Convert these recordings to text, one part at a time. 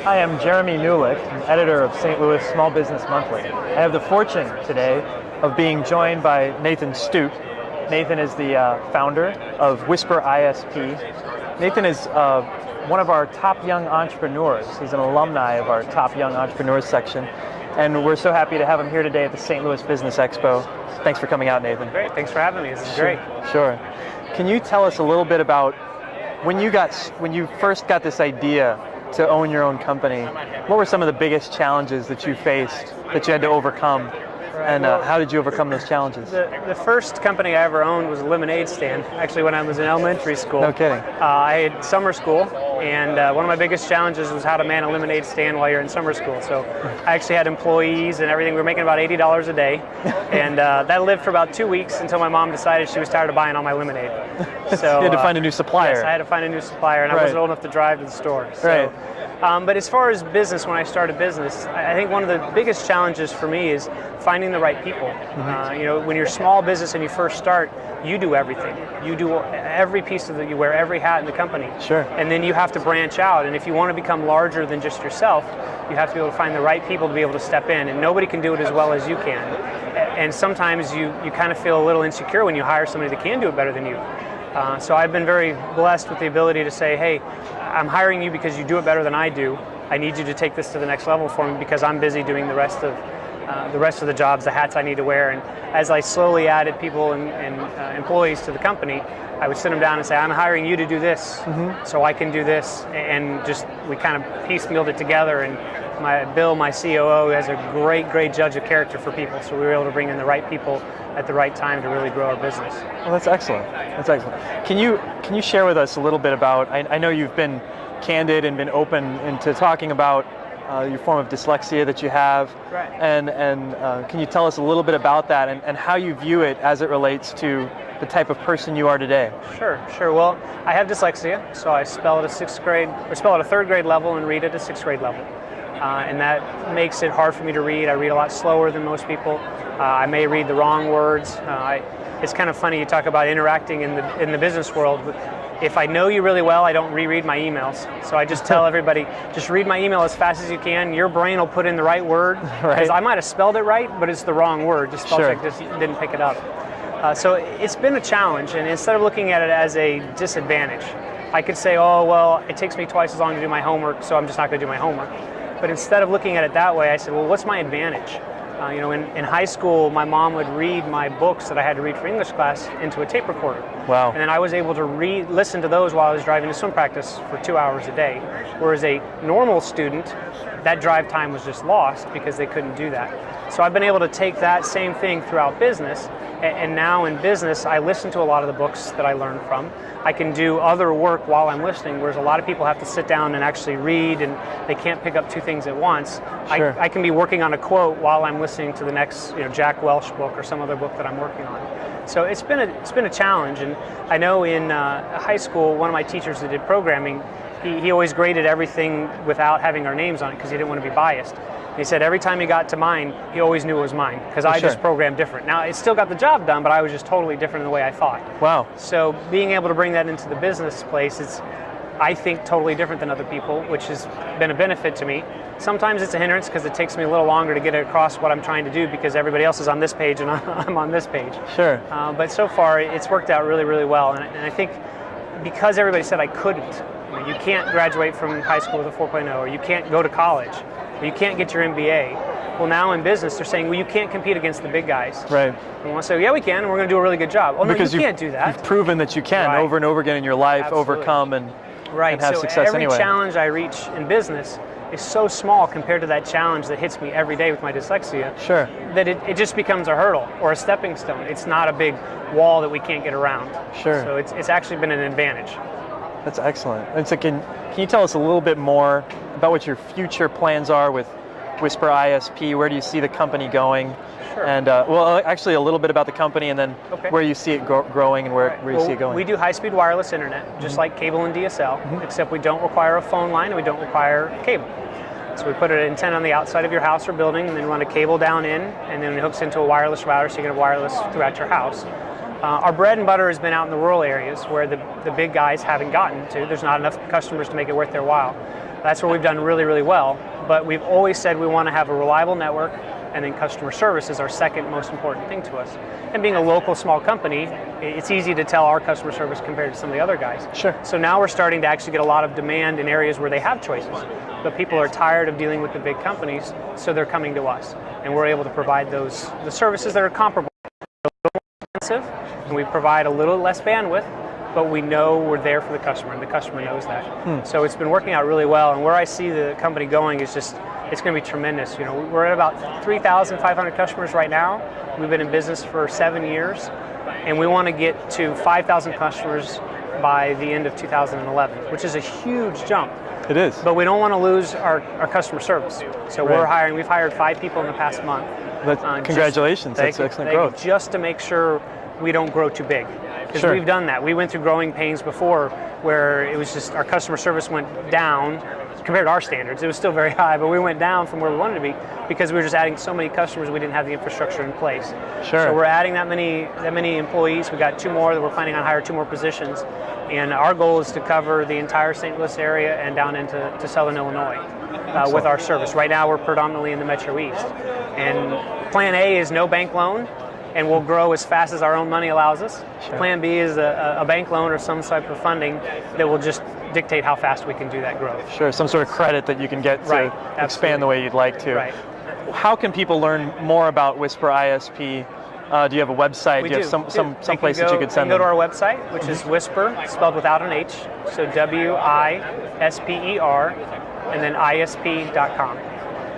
Hi, I'm Jeremy Newlick, editor of St. Louis Small Business Monthly. I have the fortune today of being joined by Nathan Stooke. Nathan is the founder of Whisper ISP. Nathan is one of our top young entrepreneurs. He's an alumni of our top young entrepreneurs section. And we're so happy to have him here today at the St. Louis Business Expo. Thanks for coming out, Nathan. Great, thanks for having me. This is great. Sure. Can you tell us a little bit about when you first got this idea to own your own company? What were some of the biggest challenges that you faced, that you had to overcome? And how did you overcome those challenges? The first company I ever owned was a lemonade stand, actually when I was in elementary school. No kidding. I had summer school, and one of my biggest challenges was how to man a lemonade stand while you're in summer school. So I actually had employees and everything. We were making about $80 a day, and that lived for about 2 weeks until my mom decided she was tired of buying all my lemonade. So you had to find a new supplier. Yes, I had to find a new supplier, and I wasn't old enough to drive to the store. So, right. But as far as business, when I started business, I think one of the biggest challenges for me is finding the right people. Mm-hmm. When you're a small business and you first start, you do everything. You do every piece of you wear every hat in the company. Sure. And then you have to branch out. And if you want to become larger than just yourself, you have to be able to find the right people to be able to step in. And nobody can do it as well as you can. And sometimes you kind of feel a little insecure when you hire somebody that can do it better than you. So I've been very blessed with the ability to say, hey, I'm hiring you because you do it better than I do. I need you to take this to the next level for me because I'm busy doing the rest of the jobs, the hats I need to wear. And as I slowly added people and employees to the company, I would sit them down and say, I'm hiring you to do this, so I can do this. And just we kind of piecemealed it together. And Bill, my COO, has a great judge of character for people. So we were able to bring in the right people at the right time to really grow our business. Well, that's excellent. That's excellent. Can you share with us a little bit about, I know you've been candid and been open into talking about your form of dyslexia that you have. Right. And can you tell us a little bit about that and how you view it as it relates to the type of person you are today? Sure. Well, I have dyslexia, so I spell at a third grade level and read at a sixth grade level. And that makes it hard for me to read. I read a lot slower than most people. I may read the wrong words. It's kind of funny, you talk about interacting in the business world. If I know you really well, I don't reread my emails. So I just tell everybody, just read my email as fast as you can. Your brain will put in the right word. Because I might have spelled it right, but it's the wrong word. Just spell check just didn't pick it up. So it's been a challenge, and instead of looking at it as a disadvantage, I could say, oh, well, it takes me twice as long to do my homework, so I'm just not going to do my homework. But instead of looking at it that way, I said, well, what's my advantage? In high school, my mom would read my books that I had to read for English class into a tape recorder. Wow. And then I was able to listen to those while I was driving to swim practice for 2 hours a day. Whereas a normal student, that drive time was just lost because they couldn't do that. So I've been able to take that same thing throughout business. And now in business, I listen to a lot of the books that I learned from. I can do other work while I'm listening, whereas a lot of people have to sit down and actually read, and they can't pick up two things at once. Sure. I can be working on a quote while I'm listening to the next Jack Welch book or some other book that I'm working on. So it's been a challenge. And I know in high school, one of my teachers that did programming, he always graded everything without having our names on it because he didn't want to be biased. He said every time he got to mine, he always knew it was mine because I just programmed different. Now, it still got the job done, but I was just totally different in the way I thought. Wow. So being able to bring that into the business place is, I think, totally different than other people, which has been a benefit to me. Sometimes it's a hindrance because it takes me a little longer to get across what I'm trying to do because everybody else is on this page and I'm on this page. Sure. But so far, it's worked out really, really well. And I think because everybody said I couldn't, you can't graduate from high school with a 4.0, or you can't go to college, or you can't get your MBA. Well, now in business, they're saying, well, you can't compete against the big guys. Right. And we want to say, yeah, we can, and we're going to do a really good job. Well, because no, you can't do that. You've proven that you can over and over again in your life, overcome and have success every anyway. Challenge I reach in business is so small compared to that challenge that hits me every day with my dyslexia. Sure. That it just becomes a hurdle or a stepping stone. It's not a big wall that we can't get around. Sure. So it's actually been an advantage. That's excellent. And so can you tell us a little bit more about what your future plans are with Whisper ISP? Where do you see the company going? Sure. And actually a little bit about the company and then where you see it growing and where you see it going. We do high-speed wireless internet, just like cable and DSL, except we don't require a phone line and we don't require cable. So we put an antenna on the outside of your house or building and then run a cable down in, and then it hooks into a wireless router so you can have wireless throughout your house. Our bread and butter has been out in the rural areas where the big guys haven't gotten to. There's not enough customers to make it worth their while. That's where we've done really, really well. But we've always said we want to have a reliable network, and then customer service is our second most important thing to us. And being a local small company, it's easy to tell our customer service compared to some of the other guys. Sure. So now we're starting to actually get a lot of demand in areas where they have choices. But people are tired of dealing with the big companies, so they're coming to us. And we're able to provide the services that are comparable. A little more expensive, and we provide a little less bandwidth, but we know we're there for the customer, and the customer knows that. So it's been working out really well, and where I see the company going is just, it's going to be tremendous. You know, we're at about 3,500 customers right now. We've been in business for 7 years, and we want to get to 5,000 customers by the end of 2011, which is a huge jump. It is. But we don't want to lose our customer service. So we've hired 5 people in the past month. Congratulations, that's excellent growth. Just to make sure we don't grow too big. Because Sure. we've done that. We went through growing pains before where it was just our customer service went down compared to our standards. It was still very high, but we went down from where we wanted to be because we were just adding so many customers, we didn't have the infrastructure in place. Sure. So we're adding that many employees. We got 2 more that we're planning on hiring 2 more positions. And our goal is to cover the entire St. Louis area and down into Southern Illinois with our service. Right now we're predominantly in the Metro East. And plan A is no bank loan, and we'll grow as fast as our own money allows us. Sure. Plan B is a bank loan or some type of funding that will just dictate how fast we can do that growth. Sure, some sort of credit that you can get to expand the way you'd like to. Right. How can people learn more about Whisper ISP? Do you have a website? Do you have some place that you could send them? them? Go to our website, which is Whisper, spelled without an H, so WISPER, and then ISP.com.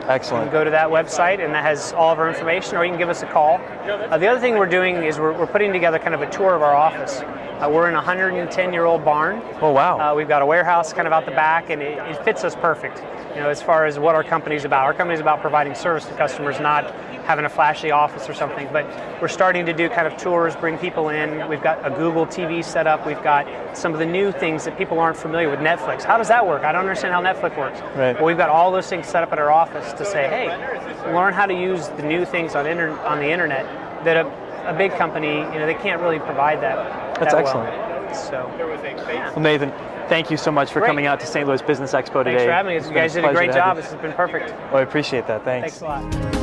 Excellent. You can go to that website, and that has all of our information, or you can give us a call. The other thing we're doing is we're putting together kind of a tour of our office. We're in a 110-year-old barn. Oh, wow. We've got a warehouse kind of out the back, and it fits us perfect, you know, as far as what our company's about. Our company's about providing service to customers, not having a flashy office or something. But we're starting to do kind of tours, bring people in. We've got a Google TV set up. We've got some of the new things that people aren't familiar with. Netflix. How does that work? I don't understand how Netflix works. Right. Well, we've got all those things set up at our office to say, hey, learn how to use the new things on the internet that a big company, you know, they can't really provide that. That's excellent. Well. So, yeah. Well, Nathan, thank you so much for coming out to St. Louis Business Expo today. Thanks for having us. You guys did a great job. This has been perfect. Well, I appreciate that. Thanks. Thanks a lot.